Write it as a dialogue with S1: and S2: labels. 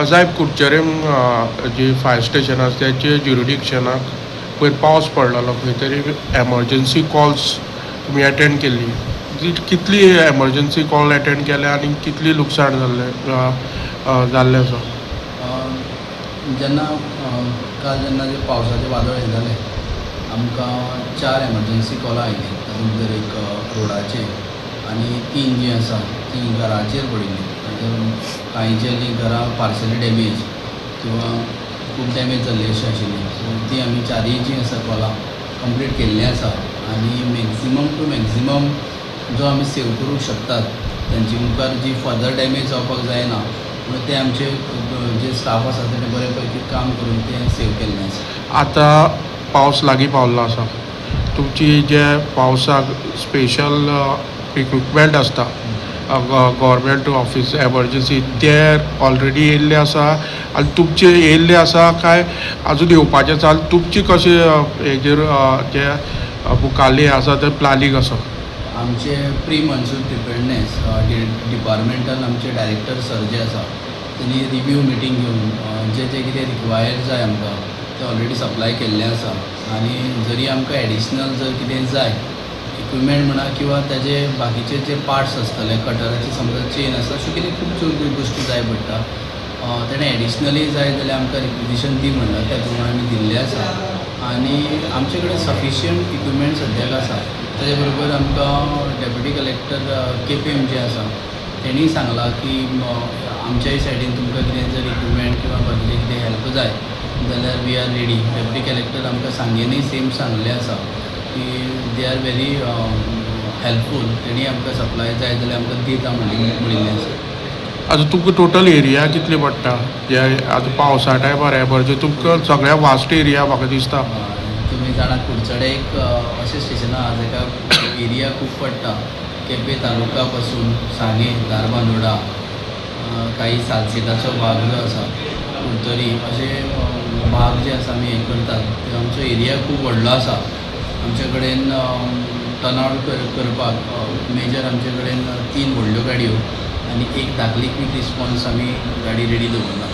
S1: साहेब कुडचरेम जी fire station आसा त्याचे ज्युरिडिक्शनाक पयर पावस पडलेलो खंय तरी एमर्जन्सी कॉल्स तुमी अटेंड केल्ली कितली एमर्जन्सी कॉल अटेंड केल्या आनी कितली लुकसाण जाल्लें आसा
S2: जेन्ना काल जेन्ना जे पावसाचे वादळ येताले आमकां 4 एमर्जन्सी कॉलां आयली तातूंत भितर एक रोडाचे आनी 3 जीं आसा तीं घराचेर पडिल्लीं कांयच्यांनी घरां पार्शली डॅमेज किंवा खूब डॅमेज जाल्ली अशी आशिल्ली सो ती आमी 4य जीं आसा कॉलां कंप्लीट केल्लीं आसा आनी मॅक्झिमम टू मॅक्झिमम जो आमी सेव करूंक शकतात तांची मुखार जी फर्दर डॅमेज जावपाक जायना म्हणून ते आमचे जे स्टाफ आसा तेणे बरे पैकी काम करून ते सेव केल्लें आसा.
S1: आतां पावस लागीं पावल्लो आसा तुमची जे पावसाक स्पेशल इक्विपमेंट आसता गव्हर्मेंट ऑफिस एमर्जन्सी ते ऑलरेडी येयल्ले आसा आनी तुमचे येयल्ले आसा काय आजून येवपाचे आसा आनी तुमची कशें हेजेर जे मुखाल्ली आसा ते प्लॅनिंग आसा.
S2: आमचे प्री मन्सून प्रिपेर्डनेस डिपार्टमेंटान आमचे डायरेक्टर सर जे आसा त्यांनी रिव्यू मिटींग घेवन जे जे कितें रिक्वायर्ड जाय आमकां ते ऑलरेडी सप्लाय केल्लें आसा आनी जरी आमकां एडिशनल जर कितें जाय इक्विपमेंट म्हणा किंवा ताजे बाकीचे जे पार्ट्स आसतले कटराची समजा चेन आसा अश्यो कितें खूब गोश्टी जाय पडटा ताणें एडिशनली जाय जाल्यार आमकां रिक्विजिशन दी म्हणटा त्या प्रमाणे आमी दिल्लें आसा आनी आमचे कडेन सफिशियंट इक्विपमेंट सद्याक आसा. ताजे बरोबर आमकां डेप्युटी कलेक्टर केपेम जे आसा तेणीय सांगलां की आमच्याय सायडीन तुमकां कितें जर इक्विपमेंट किंवा बाकीचें कितें हेल्प जाय जाल्यार we are ready. Deputy collector आमकां सांगेनय सेम सांगलें आसा की दे आर व्हेरी हेल्पफूल तेणी आमकां सप्लाय जाय जाल्यार आमकां दिता म्हणिल्लें आसा.
S1: आतां तुमकां टोटल एरिया कितली पडटा जे आतां पावसा टायमार एमर्जन्सी तुमकां सगळ्या वास्ट एरिया म्हाका दिसता.
S2: तुमी जाणा कुडचडे एक अशें स्टेशन आसा जाका एरिया खूब पडटा केपें तालुका पासून सांगे धारबांदोडा काही सालसेताचो भाग जो आसा कुडतरी अशे भाग जे आसा आमी हें करतात ते आमचो एरिया खूब व्हडलो आसा. आमचे कडेन टर्नआवट करपाक मेजर आमचे कडेन 3 व्हडल्यो गाडयो आनी एक धाकली क्वीक रिस्पॉन्स आमी गाडी रेडी दवरला.